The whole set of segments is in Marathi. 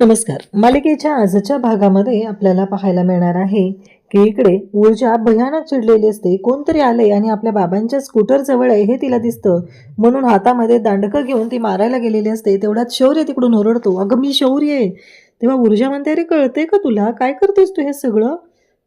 नमस्कार. मालिकेच्या आजच्या भागामध्ये आपल्याला पाहायला मिळणार आहे की इकडे ऊर्जा भयानक चिडलेली असते. कोणतरी आले आणि आपल्या बाबांच्या स्कूटर जवळ आहे हे तिला दिसतं, म्हणून हातामध्ये दांडकं घेऊन ती मारायला गेलेली असते. तेवढ्यात शौर्य तिकडून ओरडतो, अगं मी शौर्य आहे. तेव्हा ऊर्जा म्हणते, अरे कळते का तुला, काय करतोयस तू हे सगळं?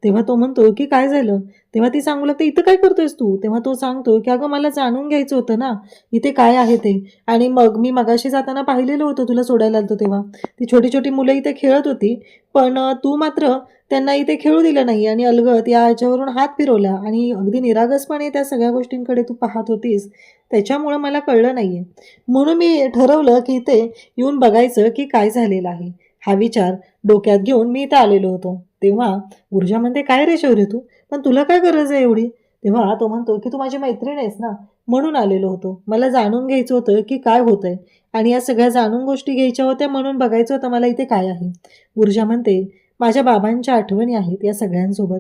तेव्हा तो म्हणतो की काय झालं? तेव्हा ती सांगू लागते, इथं काय करतोयस तू? तेव्हा तो सांगतो की अगं मला जाणून घ्यायचं होतं ना इथे काय आहे ते. आणि मग मी मगाशी जाताना पाहिलेलं होतं तुला सोडायला आलतो तेव्हा. ती छोटी छोटी मुलं इथे खेळत होती, पण तू मात्र त्यांना इथे खेळू दिलं नाही आणि अलगद या ह्याच्यावरून हात फिरवला आणि अगदी निरागसपणे त्या सगळ्या गोष्टींकडे तू पाहत होतीस. त्याच्यामुळं मला कळलं नाहीये, म्हणून मी ठरवलं की इथे येऊन बघायचं की काय झालेलं आहे. हा विचार डोक्यात घेऊन मी इथं आलेलो होतो. तेव्हा ऊर्जा म्हणते, काय रे शौर्य तू, पण तुला काय गरज आहे एवढी? तेव्हा तो म्हणतो की तू माझी मैत्रीण आहेस ना, म्हणून आलेलो होतो. मला जाणून घ्यायचं होतं की काय होतंय आणि या सगळ्या जाणून गोष्टी घ्यायच्या होत्या, म्हणून बघायचं होतं मला इथे काय आहे. ऊर्जा म्हणते, माझ्या बाबांच्या आठवणी आहेत या सगळ्यांसोबत,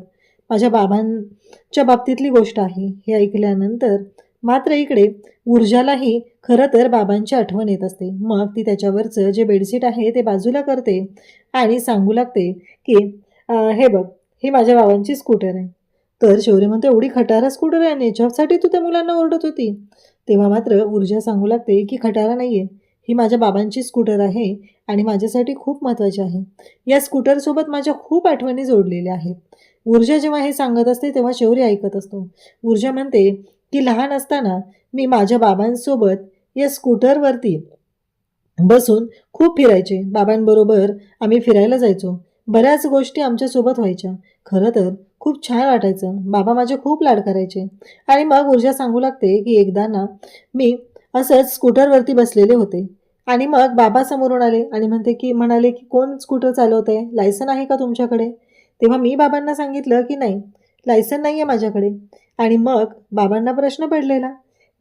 माझ्या बाबांच्या बाबतीतली गोष्ट आहे. हे ऐकल्यानंतर मात्र इकडे ऊर्जालाही खरं तर बाबांची आठवण येत असते. मग ती त्याच्यावरचं जे बेडशीट आहे ते बाजूला करते आणि सांगू लागते की हे बघ, ही माझ्या बाबांची स्कूटर आहे. तर शौर्य म्हणतो, एवढी खटारा स्कूटर आहे आणि याच्यासाठी तू त्या मुलांना ओरडत होती? तेव्हा मात्र ऊर्जा सांगू लागते की खटारा नाहीये, ही माझ्या बाबांची स्कूटर आहे आणि माझ्यासाठी खूप महत्त्वाची आहे. या स्कूटरसोबत माझ्या खूप आठवणी जोडलेल्या आहेत. ऊर्जा जेव्हा हे सांगत असते तेव्हा शौर्य ऐकत असतो. ऊर्जा म्हणते की लहान असताना मी माझ्या बाबांसोबत या स्कूटरवरती बसून खूप फिरायचे. बाबांबरोबर आम्ही फिरायला जायचो. बऱ्याच गोष्टी आमच्यासोबत व्हायच्या. खरं तर खूप छान वाटायचं. बाबा माझे खूप लाड करायचे. आणि मग ऊर्जा सांगू लागते की एकदा ना मी असंच स्कूटरवरती बसलेले होते आणि मग बाबा समोरून आले आणि म्हणाले की कोण स्कूटर चालवतंय? लायसन आहे का तुमच्याकडे? तेव्हा मी बाबांना सांगितलं की नाही, लायसन नाही आहे माझ्याकडे. आणि मग बाबांना प्रश्न पडलेला.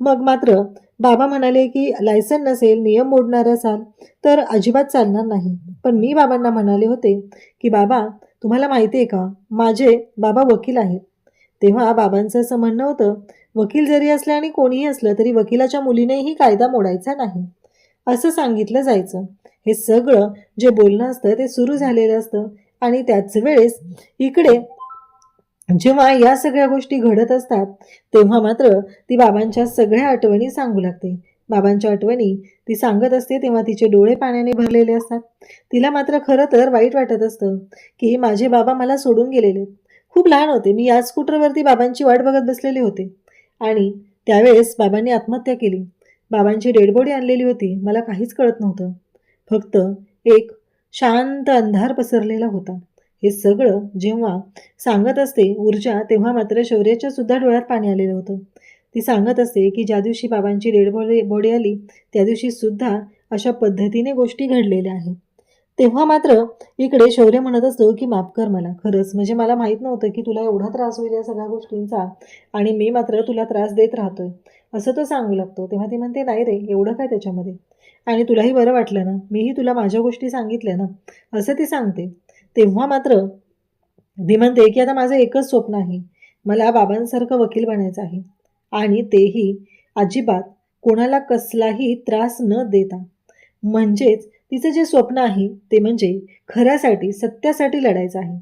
मग मात्र बाबा म्हणाले की लायसन नसेल, नियम मोडणार असाल तर अजिबात चालणार नाही. पण मी बाबांना म्हणाले होते की बाबा, तुम्हाला माहिती आहे का, माझे बाबा वकील आहेत. तेव्हा बाबांचं असं म्हणणं होतं, वकील जरी असले आणि कोणीही असलं तरी वकिलाच्या मुलीनेही कायदा मोडायचा नाही, असं सांगितलं जायचं. हे सगळं जे बोलणं असतं ते सुरू झालेलं असतं आणि त्याच वेळेस इकडे जेव्हा या सगळ्या गोष्टी घडत असतात तेव्हा मात्र ती बाबांच्या सगळ्या आठवणी सांगू लागते. बाबांच्या आठवणी ती सांगत असते तेव्हा तिचे डोळे पाण्याने भरलेले असतात. तिला मात्र खरं तर वाईट वाटत असतं की माझे बाबा मला सोडून गेलेले. खूप लहान होते मी, या स्कूटरवरती बाबांची वाट बघत बसलेले होते आणि त्यावेळेस बाबांनी आत्महत्या केली. बाबांची डेड बॉडी आणलेली होती. मला काहीच कळत नव्हतं. फक्त एक शांत अंधार पसरलेला होता. हे सगळं जेव्हा सांगत असते ऊर्जा तेव्हा मात्र शौर्याच्या सुद्धा डोळ्यात पाणी आलेलं होतं. ती सांगत असते की ज्या दिवशी बाबांची डेड बॉडी आली त्या दिवशी सुद्धा अशा पद्धतीने गोष्टी घडलेल्या आहेत. तेव्हा मात्र इकडे शौर्य म्हणत असतो की माफ कर मला, खरंच म्हणजे मला माहीत नव्हतं की तुला एवढा त्रास होईल या सगळ्या गोष्टींचा आणि मी मात्र तुला त्रास देत राहतोय, असं तो सांगू लागतो. तेव्हा ती म्हणते, नाही रे, एवढं काय त्याच्यामध्ये, आणि तुलाही बरं वाटलं ना, मीही तुला माझ्या गोष्टी सांगितल्या ना, असं ती सांगते. तेव्हा मात्र ती म्हणते की आता माझं एकच स्वप्न आहे, मला बाबांसारखं वकील बनायचं आहे आणि तेही अजिबात कोणाला कसलाही त्रास न देता. म्हणजेच तिचं जे स्वप्न आहे ते म्हणजे खऱ्यासाठी, सत्यासाठी लढायचं आहे.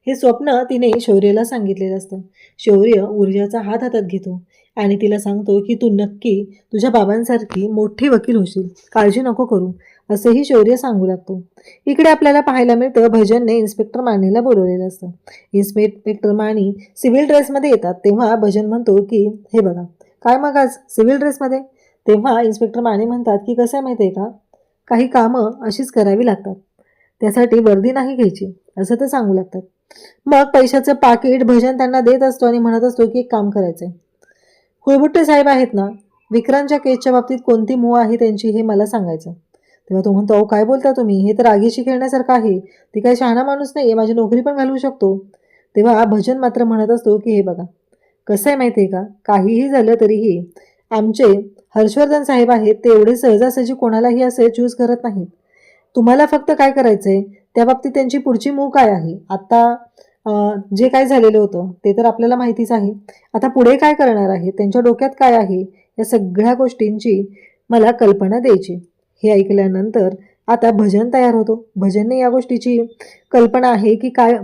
हे स्वप्न तिने शौर्याला सांगितलेलं असतं. शौर्य ऊर्जाचा हात हातात घेतो आणि तिला सांगतो की तू नक्की तुझ्या बाबांसारखी मोठी वकील होशील, काळजी नको करू, असंही शौर्य सांगू लागतो. इकडे आपल्याला पाहायला मिळतं भजनने इन्स्पेक्टर मानेला बोलवलेलं असतं. इन्स्पेक्टर मानी सिव्हिल ड्रेसमध्ये येतात तेव्हा भजन म्हणतो की हे बघा, काय मग आज सिव्हिल ड्रेसमध्ये? तेव्हा इन्स्पेक्टर माने म्हणतात की कसं आहे माहिती आहे का, काही कामं अशीच करावी लागतात, त्यासाठी वर्दी नाही घ्यायची, असं ते सांगू लागतात. मग पैशाचं पाकिट भजन त्यांना देत असतो आणि म्हणत असतो की एक काम करायचं आहे, हुळबुट्टे साहेब आहेत ना, विक्रांतच्या केसच्या बाबतीत कोणती मूळ आहे त्यांची हे मला सांगायचं. तेव्हा तो म्हणतो, अहो काय बोलता तुम्ही, हे तर आगीशी खेळण्यासारखं आहे, ती काही शहाणा माणूस नाही आहे, माझी नोकरी पण घालवू शकतो. तेव्हा भजन मात्र म्हणत असतो की हे बघा, कसं आहे माहिती आहे का, काहीही झालं तरीही आमचे हर्षवर्धन साहेब आहेत ते एवढे सहजासहजी कोणालाही असे चूज करत नाहीत. तुम्हाला फक्त काय करायचं आहे, त्या बाबतीत त्यांची पुढची मूव काय आहे, आता जे काय झालेलं होतं ते तर आपल्याला माहितीच आहे, आता पुढे काय करणार आहे, त्यांच्या डोक्यात काय आहे, या सगळ्या गोष्टींची मला कल्पना द्यायची. हे ऐकल्यानंतर आता भजन तयार होतो. भजनने या गोष्टीची कल्पना आहे की काय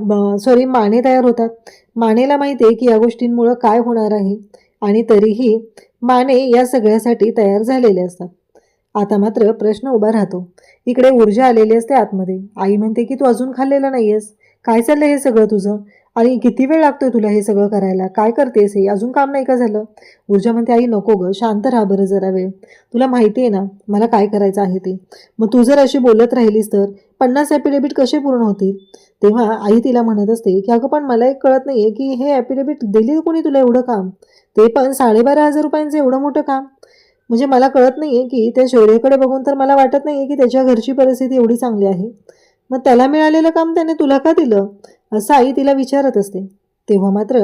माने तयार होतात. मानेला माहिती आहे की या गोष्टींमुळं काय होणार आहे आणि तरीही माने या सगळ्यासाठी तयार झालेले असतात. आता मात्र प्रश्न उभा राहतो. इकडे ऊर्जा आलेली असते आतमध्ये. आई म्हणते की तू अजून खाल्लेलं नाहीयेस. काय चाललंय हे सगळं तुझं? आणि किती वेळ लागतोय तुला हे सगळं करायला? काय करतेस हे? अजून काम नाही का झालं? ऊर्जा म्हणते आई नको गं, शांत राहा बरं जरा वेळ. तुला माहिती आहे ना मला काय करायचं आहे ते. मग तू जर अशी बोलत राहिलीस तर 50 ॲफिडेव्हिट कसे पूर्ण होतील? तेव्हा आई तिला म्हणत असते की अगं पण मला एक कळत नाहीये की हे ॲफिडेव्हिट दिली कोणी तुला एवढं काम? ते पण 12,500 रुपयांचं एवढं मोठं काम. म्हणजे मला कळत नाहीये की त्या शौर्यकडे बघून तर मला वाटत नाहीये की त्याच्या घरची परिस्थिती एवढी चांगली आहे. मग त्याला मिळालेलं काम त्याने तुला का दिलं? असं आई तिला विचारत असते. तेव्हा मात्र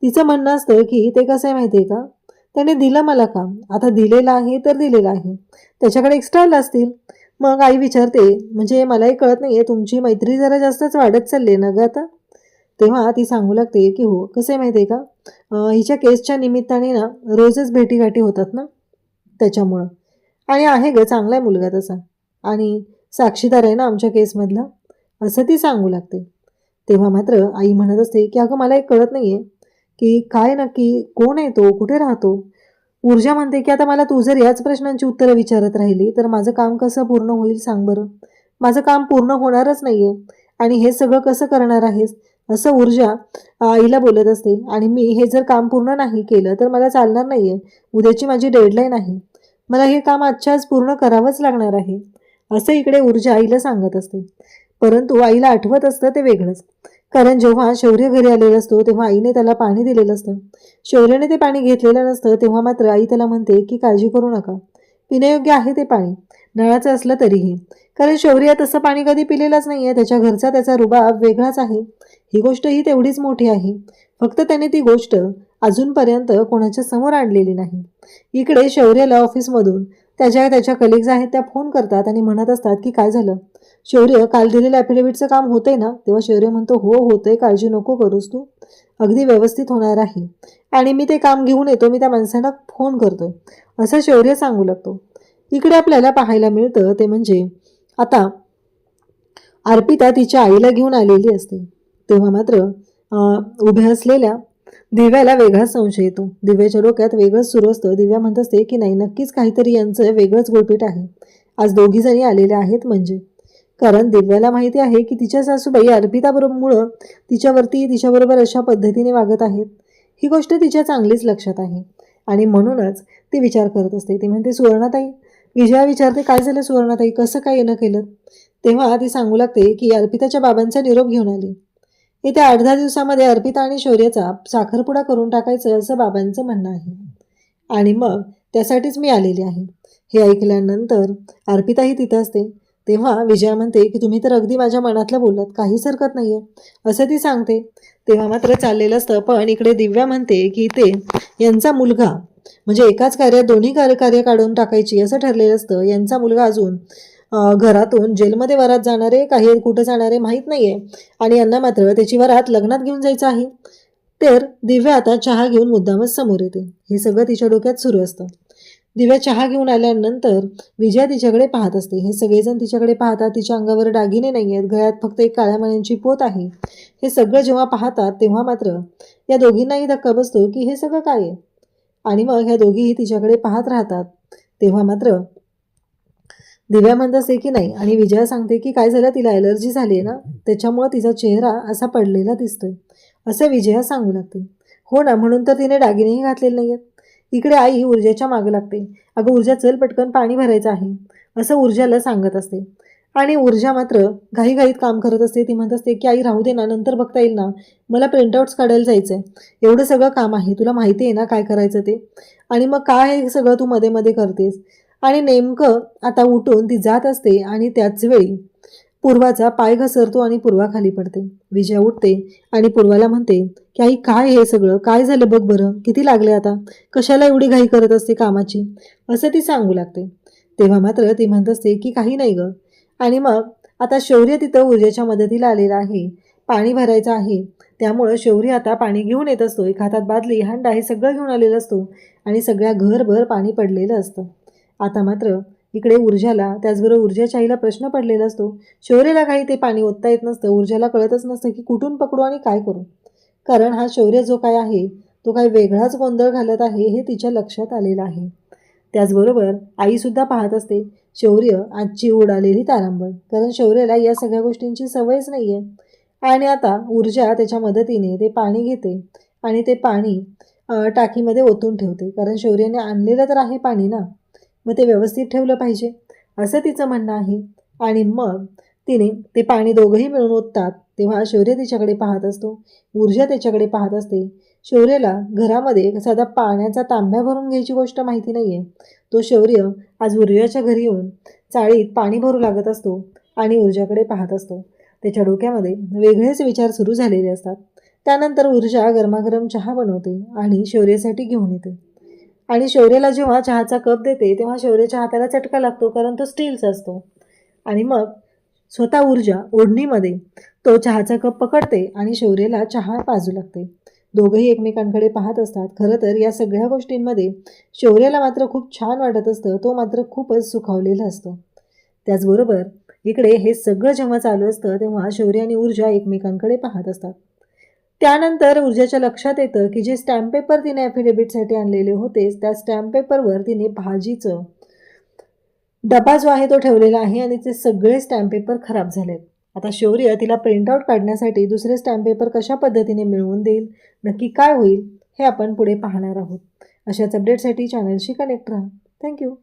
तिचं म्हणणं असतं की ते कसं आहे माहिती आहे का, त्याने दिलं मला काम. आता दिलेलं आहे तर दिलेलं आहे. त्याच्याकडे एक्स्ट्रा आलं असतील. मग आई विचारते म्हणजे मलाही कळत नाहीये तुमची मैत्री जरा जास्तच वाढत चालली ना गं आता. तेव्हा ती सांगू लागते की हो कसं आहे माहिती आहे का, हिच्या केसच्या निमित्ताने ना रोजच भेटीगाठी होतात ना त्याच्यामुळं. आणि आहे गं चांगला आहे मुलगा तसा आणि साक्षीदार आहे ना आमच्या केसमधला, असं ती सांगू लागते. तेव्हा मात्र आई म्हणत असते की अगं मला एक कळत नाहीये की काय नक्की कोण आहे तो, कुठे राहतो? ऊर्जा म्हणते की आता मला तू जर याच प्रश्नांची उत्तरं विचारत राहिली तर माझं काम कसं पूर्ण होईल सांग बरं. माझं काम पूर्ण होणारच नाहीये आणि हे सगळं कसं करणार आहेस? असं ऊर्जा आईला बोलत असते. आणि मी हे जर काम पूर्ण नाही केलं तर मला चालणार नाहीये. उद्याची माझी डेडलाईन आहे. मला हे काम आजच्या आज पूर्ण करावंच लागणार आहे. असं इकडे ऊर्जा आईला सांगत असते. परंतु आईला आठवत असतं ते वेगळंच. कारण जेव्हा शौर्य घरी आलेला असतो तेव्हा आईने त्याला पाणी दिलेलं असतं. शौर्याने ते पाणी घेतलेलं नसतं. तेव्हा मात्र आई त्याला म्हणते की काळजी करू नका. पिण्यायोग्य आहे ते पाणी, नळाचं असलं तरीही. कारण शौर्य तसं पाणी कधी पिलेलंच नाहीये. त्याच्या घरचा त्याचा रुबाब वेगळाच आहे. ही गोष्ट ही तेवढीच मोठी आहे. फक्त त्याने ती गोष्ट अजूनपर्यंत कोणाच्या समोर आणलेली नाही. इकडे शौर्याला ऑफिसमधून त्याच्या कलिग्ज आहेत त्या फोन करतात आणि म्हणत असतात की काय झालं? शौर्य काल दिलेलं ॲफिडेव्हिटचं काम होतंय ना? तेव्हा शौर्य म्हणतो हो होतंय, काळजी नको करूस तू. अगदी व्यवस्थित होणार आहे. आणि मी ते काम घेऊन येतो, मी त्या माणसाला फोन करतोय, असं शौर्य सांगू लागतो. इकडे आपल्याला पाहायला मिळतं ते म्हणजे आता अर्पिता तिच्या आईला घेऊन आलेली असते. तेव्हा मात्र उभ्या असलेल्या दिव्याला वेगळाच संशय येतो. दिव्याच्या डोक्यात वेगळंच सुरू असतं. दिव्या म्हणत असते की नाही नक्कीच काहीतरी यांचं वेगळंच गुळपीट आहे. आज दोघी जणी आलेल्या आहेत म्हणजे. कारण दिव्याला माहिती आहे की तिच्या सासूबाई अर्पिताबरोबर तिच्याबरोबर अशा पद्धतीने वागत आहेत. ही गोष्ट तिच्या चांगलीच लक्षात आहे आणि म्हणूनच ती विचार करत असते. ती म्हणते सुवर्णाताई, विजया विचारते काय झालं सुवर्णाताई, कसं काय येणं केलं? तेव्हा ती सांगू लागते की अर्पिताच्या बाबांचा निरोप घेऊन आली. येत्या 8-10 दिवसामध्ये अर्पिता आणि शौर्याचा साखरपुडा करून टाकायचं असं बाबांचं म्हणणं आहे आणि मग त्यासाठीच मी आलेली आहे. हे ऐकल्यानंतर अर्पिताही तिथं असते. तेव्हा विजया म्हणते की तुम्ही तर अगदी माझ्या मनातलं बोललात, काहीच हरकत नाहीये असं ती सांगते. तेव्हा मात्र चाललेलं असतं. पण इकडे दिव्या म्हणते की ते यांचा मुलगा म्हणजे एकाच कार्यात दोन्ही कार्य काढून टाकायची असं ठरलेलं असतं. यांचा मुलगा अजून घरातून जेलमध्ये वरात जाणारे काही कुठं जाणारे माहीत नाहीये आणि यांना मात्र त्याची वरात लग्नात घेऊन जायचं आहे. तर दिव्या आता चहा घेऊन मुद्दामच समोर येते. हे सगळं तिच्या डोक्यात सुरू असतं. दिव्या चहा घेऊन आल्यानंतर विजया तिच्याकडे पाहत असते. हे सगळेजण तिच्याकडे पाहतात. तिच्या अंगावर दागिने नाही आहेत, गळ्यात फक्त एक काळ्या मण्यांची पोत आहे. हे सगळं जेव्हा पाहतात तेव्हा मात्र या दोघींनाही धक्का बसतो की हे सगळं काय आहे. आणि मग ह्या दोघीही तिच्याकडे पाहत राहतात. तेव्हा मात्र दिव्या म्हणत असते की नाही आणि विजया सांगते की काय झालं, तिला ॲलर्जी झाली आहे ना, त्याच्यामुळं तिचा चेहरा असा पडलेला दिसतोय असं विजया सांगू लागते. हो ना, म्हणून तर तिने दागिनेही घातलेले नाही आहेत. इकडे आई ऊर्जेच्या मागे लागते. अगं ऊर्जा चल पटकन पाणी भरायचं आहे असं ऊर्जाला सांगत असते. आणि ऊर्जा मात्र घाईघाईत काम करत असते. ती म्हणत असते की आई राहू दे ना, नंतर बघता येईल ना, मला प्रिंटआउट्स काढायला जायचं आहे, एवढं सगळं काम आहे, तुला माहिती आहे ना काय करायचं ते. आणि मग काय हे सगळं तू मध्ये मध्ये करतेस. आणि नेमकं आता उठून ती जात असते आणि त्याच वेळी पूर्वाचा पाय घसरतो आणि पूर्वा खाली पडते. विजया उठते आणि पूर्वाला म्हणते की आई काय हे सगळं, काय झालं बघ बरं, किती लागले आता, कशाला एवढी घाई करत असते कामाची असं ती सांगू लागते. तेव्हा मात्र ती म्हणत असते की काही नाही गं. आणि मग आता शौर्य तिथं ऊर्जेच्या मदतीला आलेला आहे, पाणी भरायचं आहे. त्यामुळं शौर्य आता पाणी घेऊन येत असतो. एक हातात बादली हांडा हे सगळं घेऊन आलेलं असतो आणि सगळ्या घरभर पाणी पडलेलं असतं. आता मात्र इकडे ऊर्जाला, त्याचबरोबर ऊर्जाच्या आईला प्रश्न पडलेला असतो. शौर्यला काही ते पाणी ओतता येत नसतं. ऊर्जाला कळतच नसतं की कुठून पकडू आणि काय करू, कारण हा शौर्य जो काय आहे तो काही वेगळाच गोंधळ घालत आहे हे तिच्या लक्षात आलेलं आहे. त्याचबरोबर आईसुद्धा पाहत असते शौर्य आजची उडालेली तारांबळ, कारण शौर्याला या सगळ्या गोष्टींची सवयच नाही आहे. आणि आता ऊर्जा त्याच्या मदतीने ते पाणी घेते आणि ते पाणी टाकीमध्ये ओतून ठेवते, कारण शौर्याने आणलेलं तर आहे पाणी ना, मग ते व्यवस्थित ठेवलं पाहिजे असं तिचं म्हणणं आहे. आणि मग तिने ते पाणी दोघंही मिळून ओततात. तेव्हा शौर्य तिच्याकडे पाहत असतो, ऊर्जा त्याच्याकडे पाहत असते. शौर्यला घरामध्ये साधा पाण्याचा तांब्या भरून घ्यायची गोष्ट माहिती नाही आहे. तो शौर्य आज ऊर्जाच्या घरी येऊन चाळीत पाणी भरू लागत असतो आणि ऊर्जाकडे पाहत असतो. त्याच्या डोक्यामध्ये वेगळेच विचार सुरू झालेले असतात. त्यानंतर ऊर्जा गरमागरम चहा बनवते आणि शौर्यासाठी घेऊन येते. आणि शौर्याला जेव्हा चहाचा कप देते तेव्हा शौर्याच्या हाताला चटका लागतो, कारण तो स्टीलचा असतो. आणि मग स्वतः ऊर्जा ओढणीमध्ये तो चहाचा कप पकडते आणि शौर्याला चहा पाजू लागते. दोघंही एकमेकांकडे पाहत असतात. खरं तर या सगळ्या गोष्टींमध्ये शौर्याला मात्र खूप छान वाटत असतं. तो मात्र खूपच सुखावलेला असतो. त्याचबरोबर इकडे हे सगळं जेव्हा चालू असतं तेव्हा शौर्य आणि ऊर्जा एकमेकांकडे पाहत असतात. त्यानंतर ऊर्जाच्या लक्षात येतं की जे स्टॅम्प पेपर तिने ॲफिडेव्हिटसाठी आणलेले होते त्या स्टॅम्प पेपरवर तिने भाजीचं डबा जो आहे तो ठेवलेला आहे आणि ते सगळे स्टॅम्प पेपर खराब झालेत. आता शौर्य तिला प्रिंटआउट काढण्यासाठी दुसरे स्टॅम्प पेपर कशा पद्धतीने मिळवून देईल, नक्की काय होईल हे आपण पुढे पाहणार आहोत. अशाच अपडेटसाठी चॅनलशी कनेक्ट राहा. थँक्यू.